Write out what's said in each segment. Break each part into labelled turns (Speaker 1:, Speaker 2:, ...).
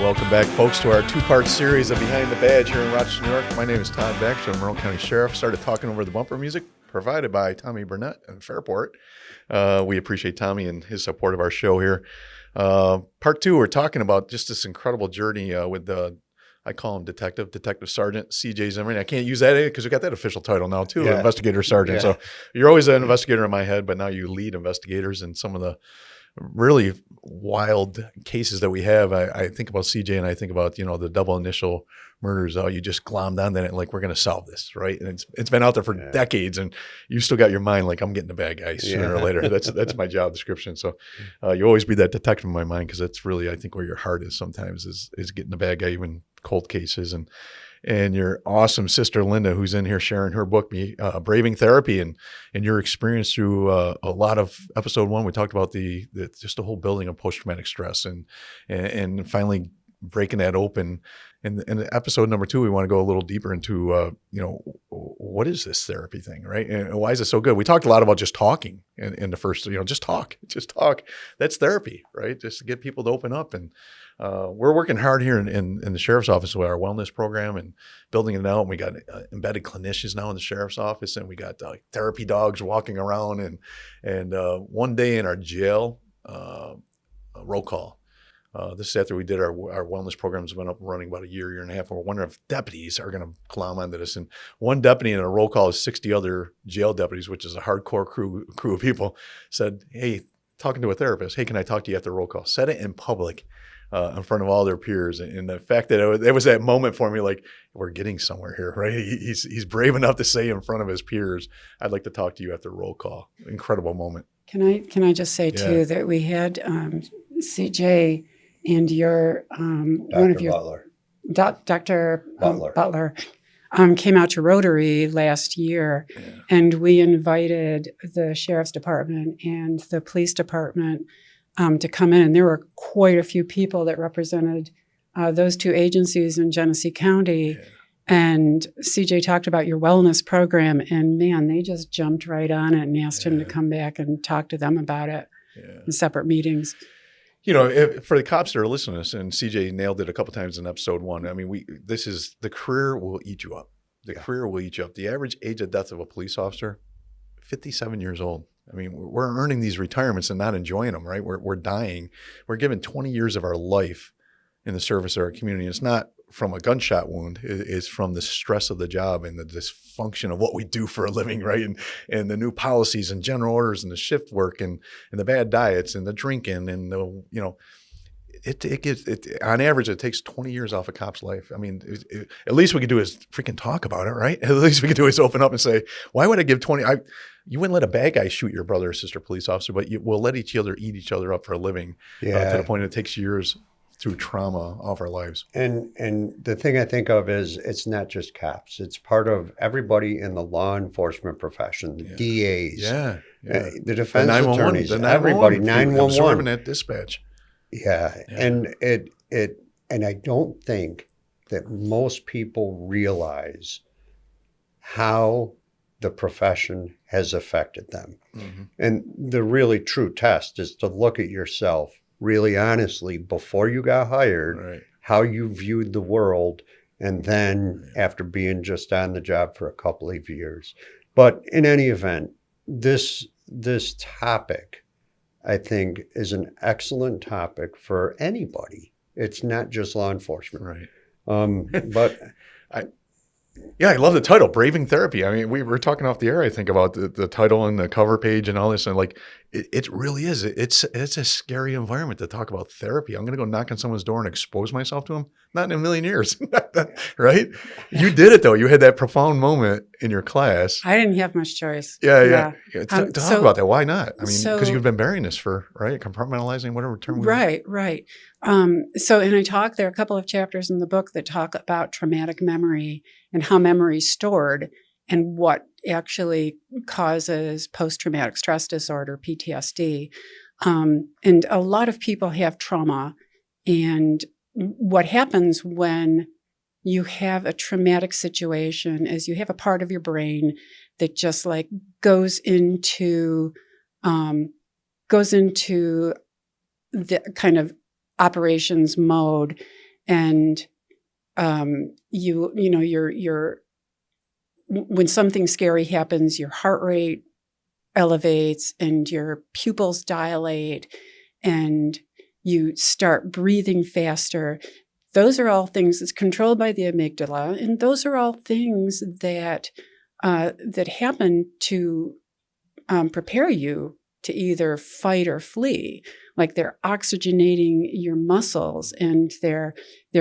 Speaker 1: Welcome back, folks, to our two-part series of Behind the Badge here in Rochester, New York. My name is Todd, Baxter. I'm Monroe County Sheriff. Started talking over the bumper music provided by Tommy Burnett and Fairport. We appreciate Tommy and his support of our show here. Part two, we're talking about just this incredible journey with I call him Detective Sergeant CJ Zimmerman. I can't use that because we got that official title now too, Investigator Sergeant. So you're always an investigator in my head, but now you lead investigators in some of the really wild cases that we have. I think about CJ and I think about, the double initial murders. Oh, you just glommed on that like we're going to solve this, right? And it's been out there for decades, and you still got your mind like I'm getting the bad guy sooner or later. That's my job description. So you always be that detective in my mind because that's really, I think, where your heart is sometimes is getting the bad guy, even cold cases. And your awesome sister Linda, who's in here sharing her book, Braving Therapy, and your experience through a lot of episode one. We talked about just the whole building of post-traumatic stress and finally breaking that open. And in episode number two, we want to go a little deeper into, what is this therapy thing, right? And why is it so good? We talked a lot about just talking in the first, just talk. That's therapy, right? Just to get people to open up. And we're working hard here in the sheriff's office with our wellness program and building it out. And we got embedded clinicians now in the sheriff's office, and we got therapy dogs walking around. And one day in our jail, roll call. This is after we did our wellness programs, been up and running about a year and a half. And we're wondering if deputies are going to climb onto this. And one deputy in a roll call is 60 other jail deputies, which is a hardcore crew of people, said, "Hey, talking to a therapist, hey, can I talk to you after roll call?" Said it in public in front of all their peers. And the fact that it was that moment for me, like, we're getting somewhere here, right? He's brave enough to say in front of his peers, "I'd like to talk to you after roll call." Incredible moment.
Speaker 2: Can I just say too that we had CJ and your one of your
Speaker 3: Butler.
Speaker 2: Dr. Butler came out to Rotary last year, and we invited the sheriff's department and the police department to come in. And there were quite a few people that represented those two agencies in Genesee County. Yeah. And CJ talked about your wellness program, and man, they just jumped right on it and asked him to come back and talk to them about it in separate meetings.
Speaker 1: For the cops that are listening to us, and CJ nailed it a couple times in episode one. I mean, this is the career will eat you up. The career will eat you up. The average age of death of a police officer, 57 years old. I mean, we're earning these retirements and not enjoying them, right? We're dying. We're given 20 years of our life in the service of our community. It's not from a gunshot wound. It's from the stress of the job and the dysfunction of what we do for a living, right? And the new policies and general orders and the shift work and the bad diets and the drinking and it on average, it takes 20 years off a cop's life. I mean, at least we could do is freaking talk about it, right? At least we could do is open up and say, why would I give 20? You wouldn't let a bad guy shoot your brother or sister police officer, but we'll let each other eat each other up for a living to the point it takes years through trauma off our lives.
Speaker 3: And the thing I think of is it's not just cops. It's part of everybody in the law enforcement profession, the DAs, the defense attorneys, everybody, 911.
Speaker 1: Absorbing that dispatch.
Speaker 3: And I don't think that most people realize how the profession has affected them. Mm-hmm. And the really true test is to look at yourself really honestly before you got hired, how you viewed the world, and then after being just on the job for a couple of years. But in any event, this topic, I think, is an excellent topic for anybody. It's not just law enforcement. Right. But
Speaker 1: I love the title, Braving Therapy. I mean, we were talking off the air, I think, about the title and the cover page and all this. And like, it really is. It's a scary environment to talk about therapy. I'm going to go knock on someone's door and expose myself to them? Not in a million years, right? You did it, though. You had that profound moment in your class.
Speaker 2: I didn't have much choice.
Speaker 1: Talk about that. Why not? I mean, because you've been burying this for, compartmentalizing, whatever term we
Speaker 2: Right. And I talk, there are a couple of chapters in the book that talk about traumatic memory and how memory is stored and what actually causes post-traumatic stress disorder, PTSD. And a lot of people have trauma. And what happens when you have a traumatic situation is you have a part of your brain that just like goes into the kind of operations mode, and you're when something scary happens, your heart rate elevates and your pupils dilate and you start breathing faster. Those are all things that's controlled by the amygdala, and those are all things that that happen to prepare you to either fight or flee. Like they're oxygenating your muscles, and they're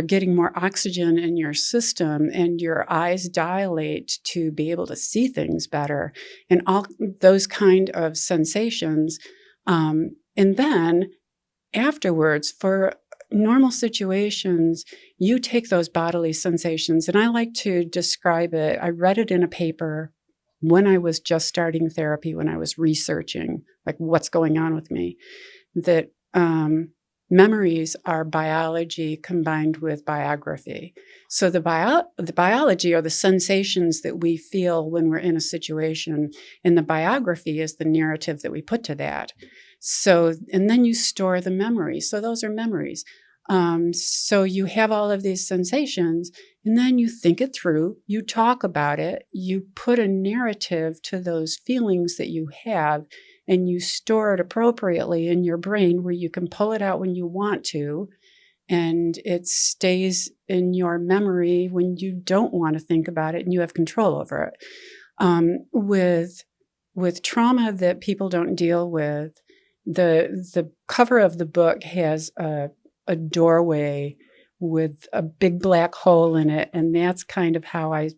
Speaker 2: getting more oxygen in your system, and your eyes dilate to be able to see things better, and all those kind of sensations. And then afterwards, for normal situations, you take those bodily sensations, and I like to describe it. I read it in a paper when I was just starting therapy, when I was researching like what's going on with me, that memories are biology combined with biography. So the biology are the sensations that we feel when we're in a situation, and the biography is the narrative that we put to that. So, and then you store the memories. So those are memories. So you have all of these sensations, and then you think it through, you talk about it, you put a narrative to those feelings that you have, and you store it appropriately in your brain where you can pull it out when you want to, and it stays in your memory when you don't want to think about it and you have control over it. With trauma that people don't deal with, the cover of the book has a doorway with a big black hole in it, and that's kind of how I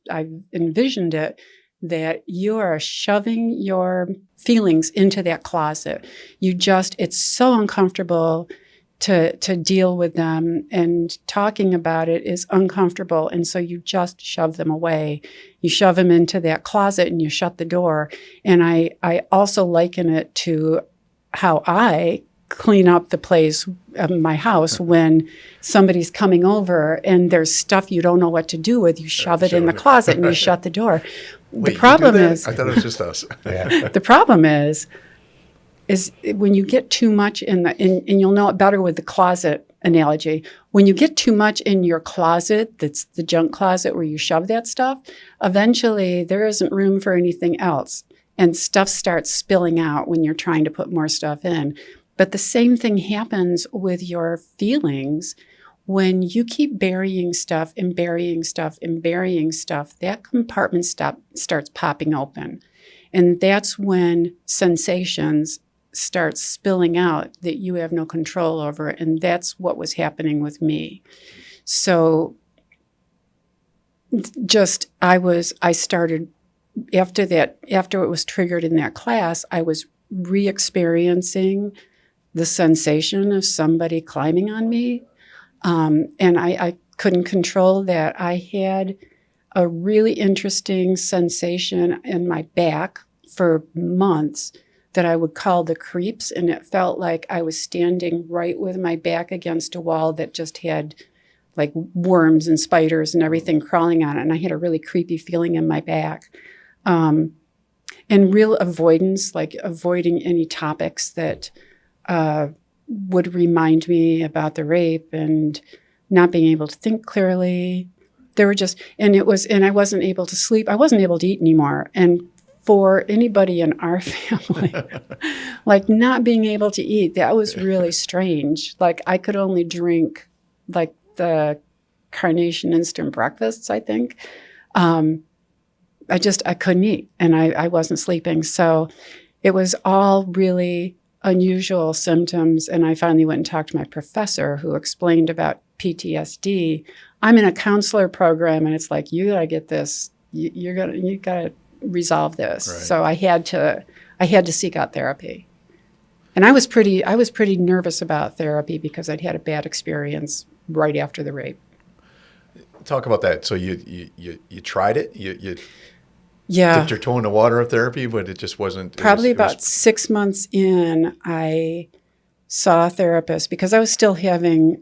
Speaker 2: envisioned it, that you are shoving your feelings into that closet. It's so uncomfortable to deal with them, and talking about it is uncomfortable, and so you just shove them away. You shove them into that closet and you shut the door. And I also liken it to how I clean up the place of my house when somebody's coming over and there's stuff you don't know what to do with. You shove it in the closet and you shut the door.
Speaker 1: Wait,
Speaker 2: the problem is,
Speaker 1: I thought it was just us.
Speaker 3: Yeah.
Speaker 2: the problem is when you get too much and you'll know it better with the closet analogy. When you get too much in your closet, that's the junk closet where you shove that stuff, eventually there isn't room for anything else. And stuff starts spilling out when you're trying to put more stuff in. But the same thing happens with your feelings. When you keep burying stuff and burying stuff and burying stuff, that compartment starts popping open. And that's when sensations start spilling out that you have no control over. And that's what was happening with me. So I started, after it was triggered in that class, I was re-experiencing the sensation of somebody climbing on me. And I couldn't control that. I had a really interesting sensation in my back for months that I would call the creeps. And it felt like I was standing right with my back against a wall that just had like worms and spiders and everything crawling on it. And I had a really creepy feeling in my back. And real avoidance, like avoiding any topics that would remind me about the rape, and not being able to think clearly. There were just, and I wasn't able to sleep. I wasn't able to eat anymore. And for anybody in our family, like not being able to eat, that was really strange. Like I could only drink like the Carnation instant breakfasts, I think. I couldn't eat, and I wasn't sleeping. So it was all really unusual symptoms. And I finally went and talked to my professor, who explained about PTSD. I'm in a counselor program, and it's like, you gotta get this. You gotta resolve this.
Speaker 1: Right.
Speaker 2: So I had to seek out therapy. And I was pretty nervous about therapy because I'd had a bad experience right after the rape.
Speaker 1: Talk about that. So you tried it. You
Speaker 2: Yeah.
Speaker 1: dipped your toe in the water of therapy, but it just wasn't.
Speaker 2: Probably about 6 months in, I saw a therapist because I was still having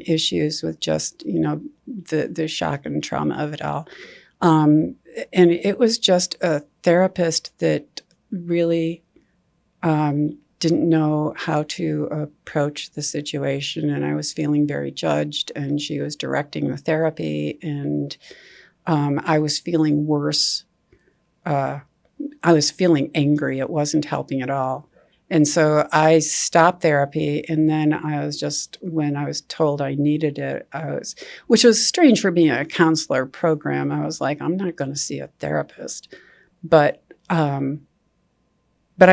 Speaker 2: issues with just, the shock and trauma of it all. And it was just a therapist that really didn't know how to approach the situation, and I was feeling very judged, and she was directing the therapy, and I was feeling worse. I was feeling angry. It wasn't helping at all. And so I stopped therapy, and then when I was told I needed it, which was strange for being a counselor program. I was like, I'm not going to see a therapist. But I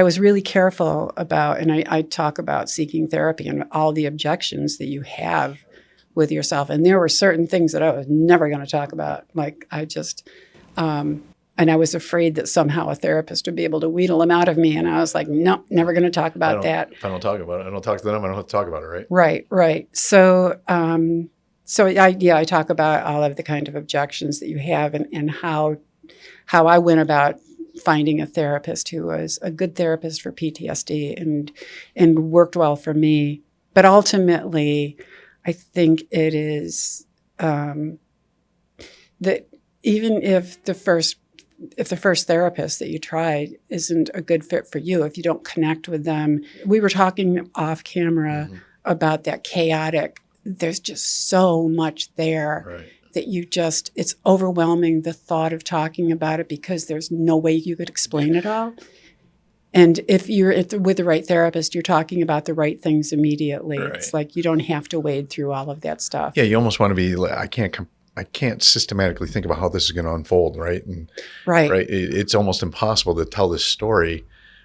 Speaker 2: was really careful about, and I talk about seeking therapy and all the objections that you have with yourself. And there were certain things that I was never going to talk about. Like and I was afraid that somehow a therapist would be able to wheedle them out of me. And I was like, no, never going to talk about that.
Speaker 1: If I don't talk about it, I don't talk to them. I don't have to talk about it,
Speaker 2: right? Right. So, I talk about all of the kind of objections that you have, and how I went about finding a therapist who was a good therapist for PTSD and worked well for me. But ultimately, I think it is that even if the first therapist that you tried isn't a good fit for you, if you don't connect with them. We were talking off camera about that chaotic, there's just so much there that it's overwhelming, the thought of talking about it, because there's no way you could explain it all. And if you're with the right therapist, you're talking about the right things immediately. Right. It's like you don't have to wade through all of that stuff.
Speaker 1: Yeah, you almost want to be, I can't systematically think about how this is going to unfold, right? And
Speaker 2: right.
Speaker 1: It's almost impossible to tell this story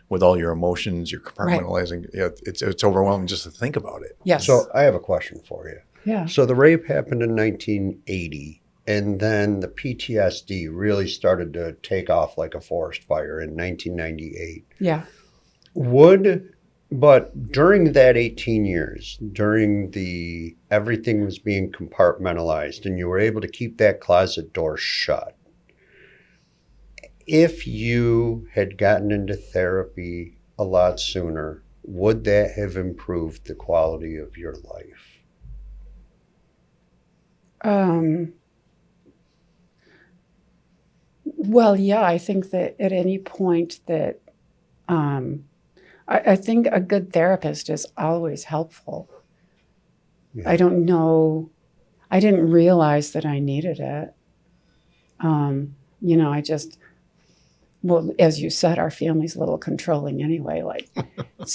Speaker 1: with all your emotions, you're compartmentalizing. Yeah, it's overwhelming just to think about it.
Speaker 2: Yes.
Speaker 3: So I have a question for you.
Speaker 2: Yeah.
Speaker 3: So the rape happened in 1980, and then the PTSD really started to take off like a forest fire in 1998.
Speaker 2: Yeah.
Speaker 3: But during that 18 years, everything was being compartmentalized and you were able to keep that closet door shut. If you had gotten into therapy a lot sooner, would that have improved the quality of your life?
Speaker 2: Well, yeah, I think that at any point that, I think a good therapist is always helpful. Yeah. I don't know. I didn't realize that I needed it. As you said, our family's a little controlling anyway. Like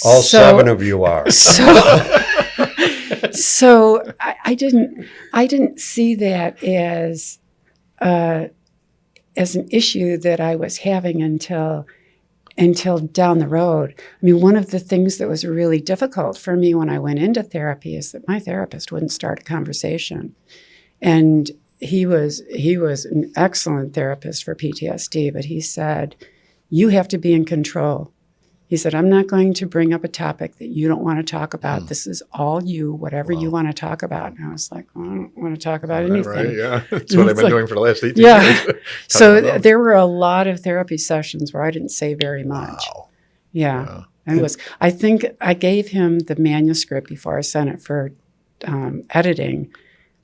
Speaker 3: all seven of you are.
Speaker 2: So I didn't see that as an issue that I was having until down the road. I mean, one of the things that was really difficult for me when I went into therapy is that my therapist wouldn't start a conversation. And he was an excellent therapist for PTSD, but he said, you have to be in control. He said, I'm not going to bring up a topic that you don't want to talk about. This is all you, whatever you want to talk about. And I was like, well, I don't want to talk about anything. Right,
Speaker 1: yeah. That's what I've been doing for the last 18 years.
Speaker 2: So there were a lot of therapy sessions where I didn't say very much. Wow. Yeah. And I think I gave him the manuscript before I sent it for editing,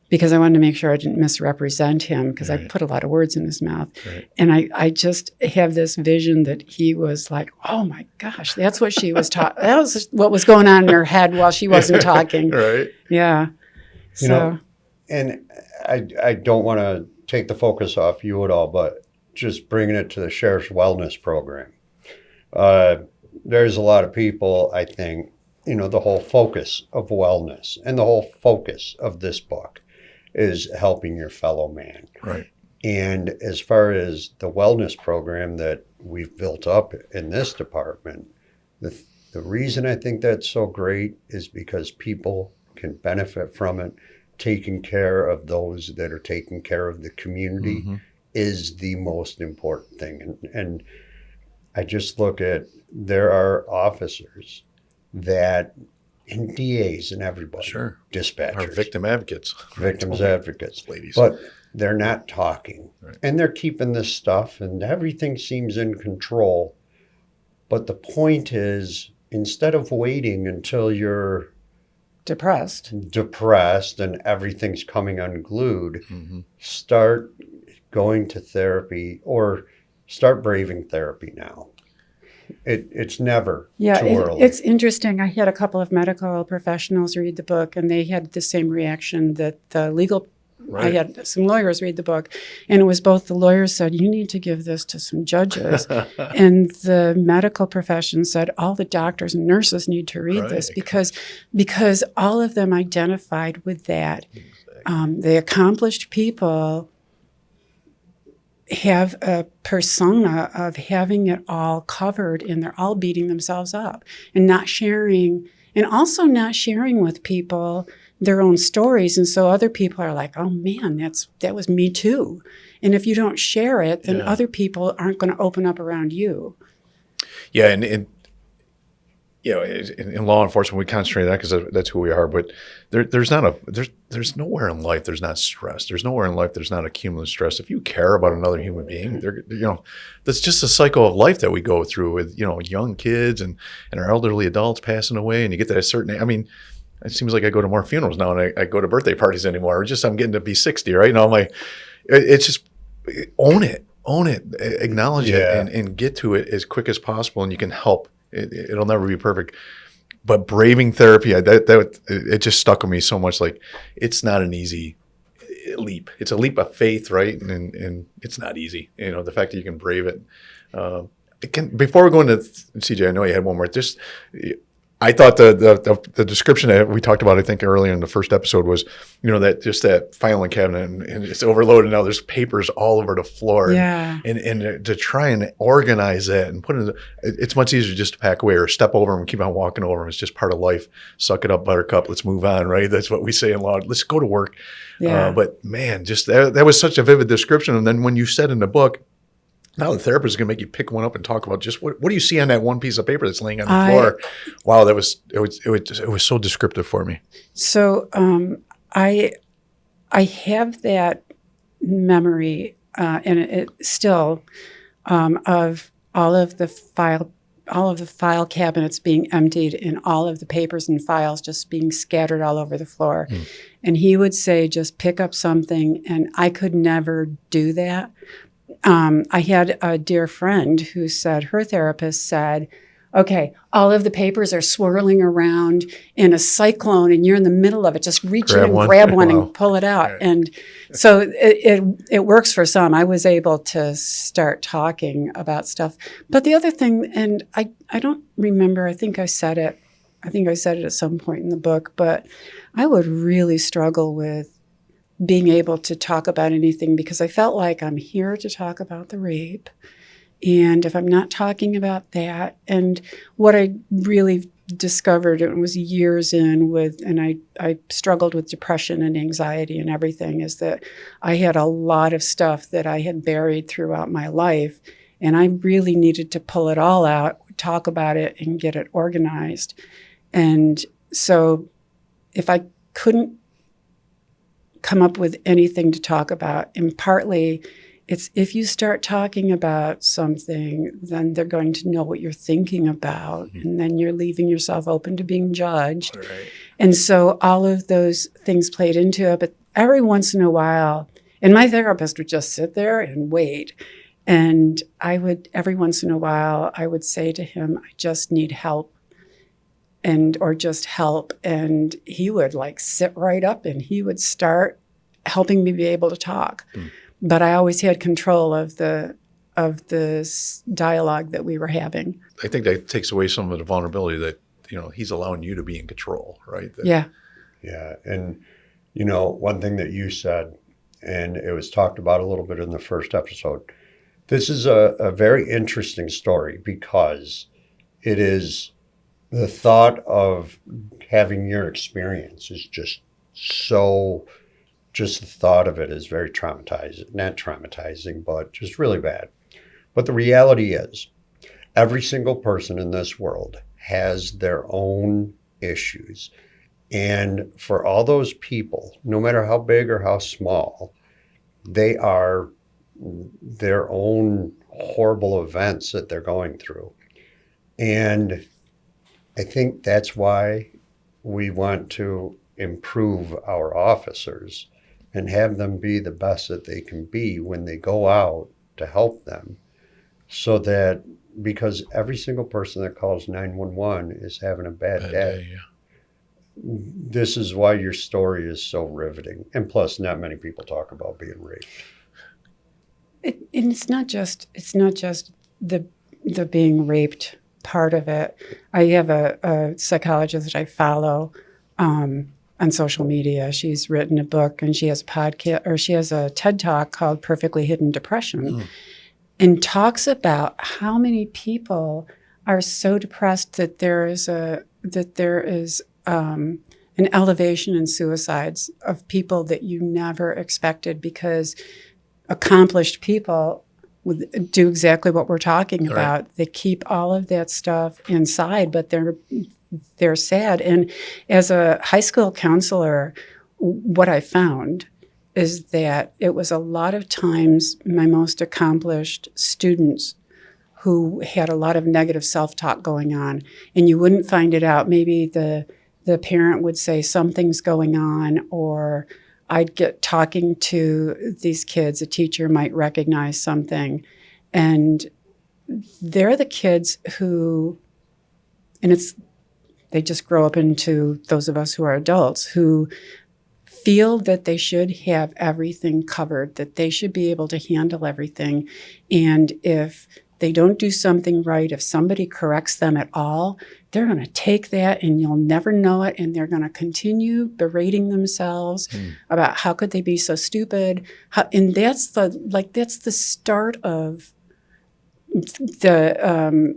Speaker 2: because I wanted to make sure I didn't misrepresent him, because I put a lot of words in his mouth. Right. And I just have this vision that he was like, oh my gosh, that's what she was talking. That was what was going on in her head while she wasn't talking.
Speaker 1: Right.
Speaker 2: Yeah.
Speaker 3: And I don't want to take the focus off you at all, but just bringing it to the Sheriff's Wellness Program. There's a lot of people, I think, the whole focus of wellness and the whole focus of this book is helping your fellow man.
Speaker 1: Right.
Speaker 3: And as far as the wellness program that we've built up in this department, the reason I think that's so great is because people can benefit from it. Taking care of those that are taking care of the community is the most important thing. And I just look at, there are officers that, and DAs and everybody, dispatchers.
Speaker 1: Our victim advocates.
Speaker 3: Victims advocates.
Speaker 1: Ladies.
Speaker 3: But they're not talking. Right. And they're keeping this stuff and everything seems in control. But the point is, instead of waiting until you're depressed and everything's coming unglued, start going to therapy or start braving therapy now. It's never
Speaker 2: Yeah,
Speaker 3: too early.
Speaker 2: it's interesting. I had a couple of medical professionals read the book, and they had the same reaction that the legal. I
Speaker 1: Right.
Speaker 2: had some lawyers read the book, and it was both the lawyers said, you need to give this to some judges. And the medical profession said, all the doctors and nurses need to read this because all of them identified with that. The accomplished people have a persona of having it all covered, and they're all beating themselves up and not sharing, and also not sharing with people their own stories. And so other people are like, oh man, that was me too. And if you don't share it, then other people aren't going to open up around you.
Speaker 1: Yeah, and in law enforcement, we concentrate on that because that's who we are. But there's nowhere in life there's not stress. There's nowhere in life there's not accumulative stress. If you care about another human being, that's just a cycle of life that we go through with young kids and our elderly adults passing away, and you get to a certain. I mean, it seems like I go to more funerals now, and I go to birthday parties anymore. Or just I'm getting to be 60, right? Now I'm like, it's just own it, acknowledge it, and get to it as quick as possible, and you can help. It'll never be perfect, but braving therapy, it just stuck with me so much. Like, it's not an easy leap. It's a leap of faith, right? And it's not easy. The fact that you can brave it. Before we go into CJ, I know you had one more. I thought the description that we talked about, I think earlier in the first episode, was, that filing cabinet and it's overloaded now. There's papers all over the floor.
Speaker 2: Yeah.
Speaker 1: And to try and organize that and put it, it's much easier just to pack away or step over them and keep on walking over them. It's just part of life. Suck it up, buttercup. Let's move on, right? That's what we say in law. Let's go to work.
Speaker 2: Yeah.
Speaker 1: But man, just that was such a vivid description. And then when you said in the book, now the therapist is going to make you pick one up and talk about just what do you see on that one piece of paper that's laying on the floor? Wow, it was so descriptive for me.
Speaker 2: So I have that memory, and it still of all of the file cabinets being emptied and all of the papers and files just being scattered all over the floor. And he would say, just pick up something, and I could never do that. I had a dear friend who said, her therapist said, okay, all of the papers are swirling around in a cyclone and you're in the middle of it. Just reach in and grab one and pull it out. Right. And so it works for some. I was able to start talking about stuff. But the other thing, and I don't remember, I think I said it at some point in the book, but I would really struggle with being able to talk about anything because I felt like I'm here to talk about the rape. And if I'm not talking about that, and what I really discovered, it was years in with, and I struggled with depression and anxiety and everything, is that I had a lot of stuff that I had buried throughout my life. And I really needed to pull it all out, talk about it, and get it organized. And so if I couldn't come up with anything to talk about, and partly it's if you start talking about something, then they're going to know what you're thinking about, and then you're leaving yourself open to being judged. Right. And so all of those things played into it. But every once in a while, and my therapist would just sit there and wait, and every once in a while, I would say to him, I just need help. Or just help. And he would sit right up and he would start helping me be able to talk. But I always had control of the dialogue that we were having.
Speaker 1: I think that takes away some of the vulnerability that, he's allowing you to be in control, right?
Speaker 2: Yeah.
Speaker 3: Yeah. And, one thing that you said, and it was talked about a little bit in the first episode, this is a very interesting story because it is the thought of having your experience is just the thought of it is very traumatizing, not traumatizing, but just really bad. But the reality is every single person in this world has their own issues. And for all those people, no matter how big or how small, they are their own horrible events that they're going through. And I think that's why we want to improve our officers and have them be the best that they can be when they go out to help them, so that because every single person that calls 911 is having a bad day.
Speaker 1: Yeah.
Speaker 3: This is why your story is so riveting. And plus, not many people talk about being raped.
Speaker 2: And it's not just the being raped part of it. I have a psychologist that I follow on social media. She's written a book and she has a podcast, or she has a TED Talk called Perfectly Hidden Depression, and talks about how many people are so depressed that there is an elevation in suicides of people that you never expected, because accomplished people do exactly what we're talking about.
Speaker 1: Right.
Speaker 2: They keep all of that stuff inside, but they're sad. And as a high school counselor, what I found is that it was a lot of times my most accomplished students who had a lot of negative self-talk going on, and you wouldn't find it out. Maybe the parent would say something's going on, or I'd get talking to these kids, a teacher might recognize something, and they're the kids who, and they just grow up into those of us who are adults who feel that they should have everything covered, that they should be able to handle everything. And if they don't do something right, if somebody corrects them at all, they're going to take that and you'll never know it. And they're going to continue berating themselves about how could they be so stupid. And that's the start of the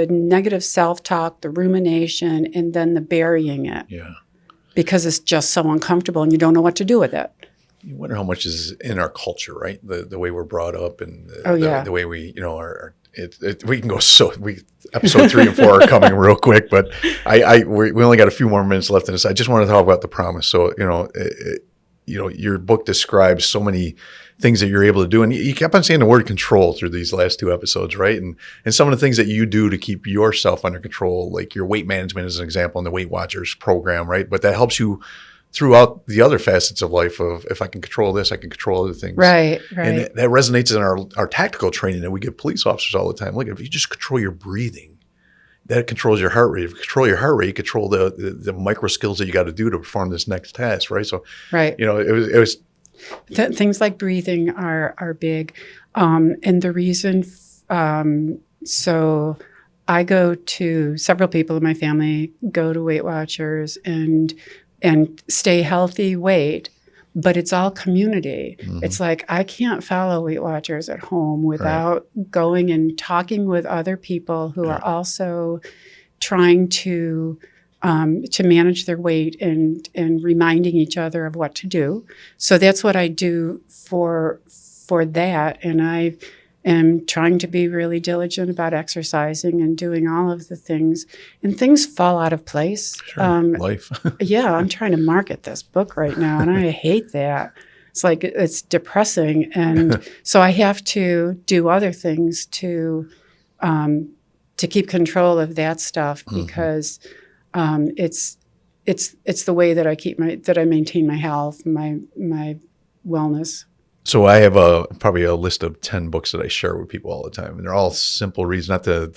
Speaker 2: negative self-talk, the rumination, and then the burying it.
Speaker 1: Yeah.
Speaker 2: Because it's just so uncomfortable and you don't know what to do with it.
Speaker 1: You wonder how much is in our culture, right? The way we're brought up and the way we, we can go episode 3 and 4 are coming real quick, but we only got a few more minutes left in this. I just want to talk about the promise. So, your book describes so many things that you're able to do. And you kept on saying the word control through these last 2 episodes, right? And some of the things that you do to keep yourself under control, like your weight management is an example in the Weight Watchers program, right? But that helps you throughout the other facets of life of, if I can control this, I can control other things.
Speaker 2: Right.
Speaker 1: And that resonates in our tactical training that we give police officers all the time. Look, if you just control your breathing, that controls your heart rate. If you control your heart rate, you control the micro skills that you got to do to perform this next task, right? So,
Speaker 2: right.
Speaker 1: It was
Speaker 2: things like breathing are big. And the reason, so I go to, several people in my family go to Weight Watchers and stay healthy weight, but it's all community. Mm-hmm. It's like, I can't follow Weight Watchers at home without going and talking with other people who are also trying to manage their weight and reminding each other of what to do. So that's what I do for that. And I am trying to be really diligent about exercising and doing all of the things. And things fall out of place.
Speaker 1: Sure. Life.
Speaker 2: Yeah, I'm trying to market this book right now, and I hate that. It's like, it's depressing. And so I have to do other things to keep control of that stuff, because it's the way that I maintain my health, my wellness.
Speaker 1: So I have probably a list of 10 books that I share with people all the time, and they're all simple reads. Not to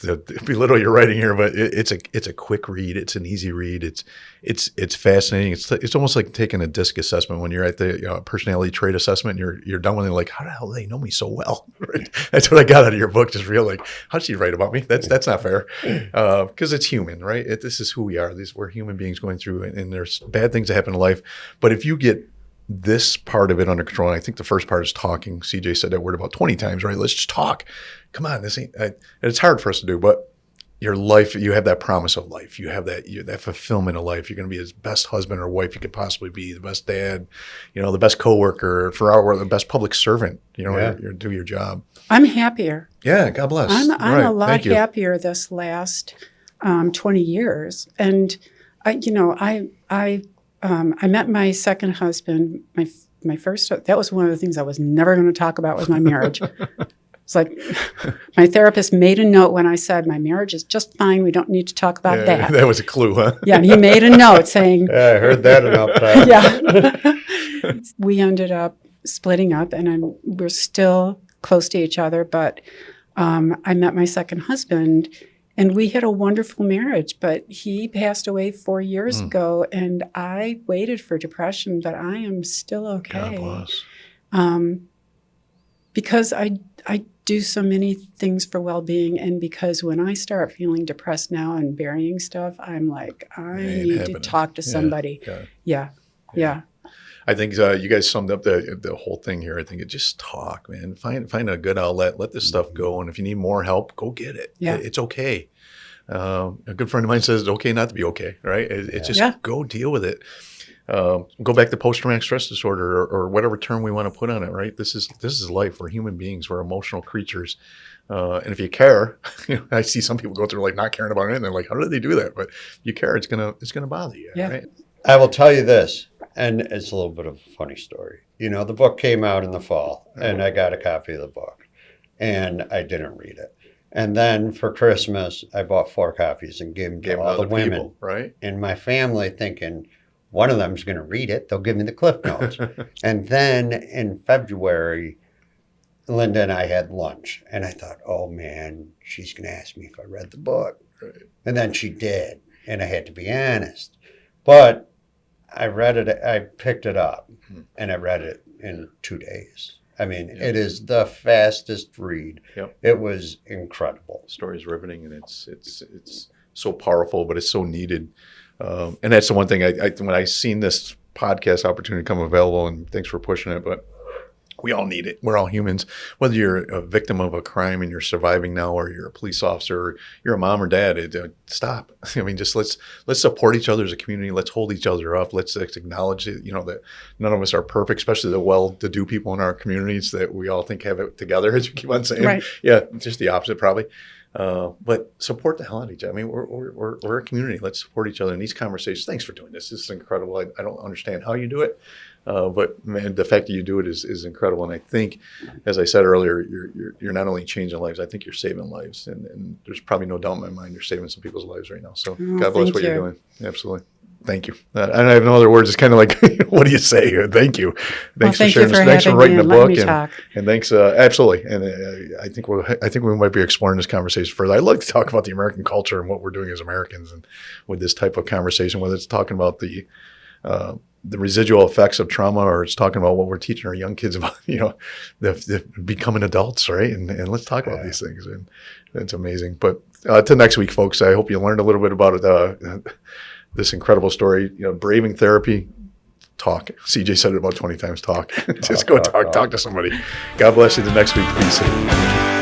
Speaker 1: belittle your writing here, but it's a quick read. It's an easy read. It's fascinating. It's almost like taking a DISC assessment when you're at the personality trait assessment. And you're done with it. Like, how the hell do they know me so well? Right? That's what I got out of your book. Just real like, how'd she write about me? That's not fair, because it's human, right? This is who we are. We're human beings going through, and there's bad things that happen in life. But if you get this part of it under control, and I think the first part is talking. CJ said that word about 20 times, right? Let's just talk. Come on, this ain't. It's hard for us to do, but your life, you have that promise of life. You have that fulfillment of life. You're going to be the best husband or wife you could possibly be, the best dad, the best coworker, the best public servant. You do your job.
Speaker 2: I'm happier.
Speaker 1: Yeah, God bless.
Speaker 2: I'm a lot happier this last 20 years, and I met my second husband, my first. That was one of the things I was never going to talk about was my marriage. It's like my therapist made a note when I said my marriage is just fine. We don't need to talk about that.
Speaker 1: That was a clue, huh?
Speaker 2: Yeah, and he made a note saying.
Speaker 3: Yeah, I heard that enough times.
Speaker 2: Yeah. We ended up splitting up, and we're still close to each other. But I met my second husband, and we had a wonderful marriage, but he passed away 4 years ago, and I waited for depression, but I am still okay.
Speaker 1: God bless.
Speaker 2: Because I do so many things for well-being, and because when I start feeling depressed now and burying stuff, I'm like, I need to talk to somebody. Yeah.
Speaker 1: I think you guys summed up the whole thing here. I think it just talk, man. Find a good outlet. Let this stuff go. And if you need more help, go get it.
Speaker 2: Yeah.
Speaker 1: It's okay. A good friend of mine says it's okay not to be okay, right? It's just go deal with it. Go back to post-traumatic stress disorder or whatever term we want to put on it, right? This is life. We're human beings. We're emotional creatures. And if you care, I see some people go through like not caring about anything. They're like, how did they do that? But if you care, it's gonna bother you, right?
Speaker 3: I will tell you this, and it's a little bit of a funny story. The book came out in the fall, and I got a copy of the book, and I didn't read it. And then for Christmas, I bought 4 copies and gave them to all the women
Speaker 1: people, right?
Speaker 3: in my family, thinking one of them's going to read it. They'll give me the Cliff Notes. And then in February, Linda and I had lunch, and I thought, oh man, she's going to ask me if I read the book.
Speaker 1: Right.
Speaker 3: And then she did, and I had to be honest. But I read it, I picked it up, and I read it in 2 days. I mean, it is the fastest read.
Speaker 1: Yep.
Speaker 3: It was incredible.
Speaker 1: The story's riveting, and it's so powerful, but it's so needed. And that's the one thing when I seen this podcast opportunity come available, and thanks for pushing it, but we all need it. We're all humans. Whether you're a victim of a crime and you're surviving now, or you're a police officer, or you're a mom or dad, stop. I mean, just let's support each other as a community. Let's hold each other up. Let's acknowledge that none of us are perfect, especially the well-to-do people in our communities that we all think have it together, as you keep on saying.
Speaker 2: Right.
Speaker 1: Yeah, just the opposite probably. But support the hell out of each other. I mean, we're a community. Let's support each other in these conversations. Thanks for doing this. This is incredible. I don't understand how you do it. But man, the fact that you do it is incredible. And I think, as I said earlier, you're not only changing lives, I think you're saving lives. And there's probably no doubt in my mind you're saving some people's lives right now. So God bless what you're doing. Absolutely. Thank you. And I have no other words. It's kind of like, what do you say? Thank you. Thanks for sharing this. Thanks for writing the book. And thanks, absolutely. And I think we might be exploring this conversation further. I'd like to talk about the American culture and what we're doing as Americans, and with this type of conversation, whether it's talking about the residual effects of trauma, or it's talking about what we're teaching our young kids about, the becoming adults, right? And let's talk about these things. And it's amazing. But till next week, folks, I hope you learned a little bit about this incredible story. Braving therapy. Talk. CJ said it about 20 times. Talk. Just go talk to somebody. God bless you. The next week, be safe.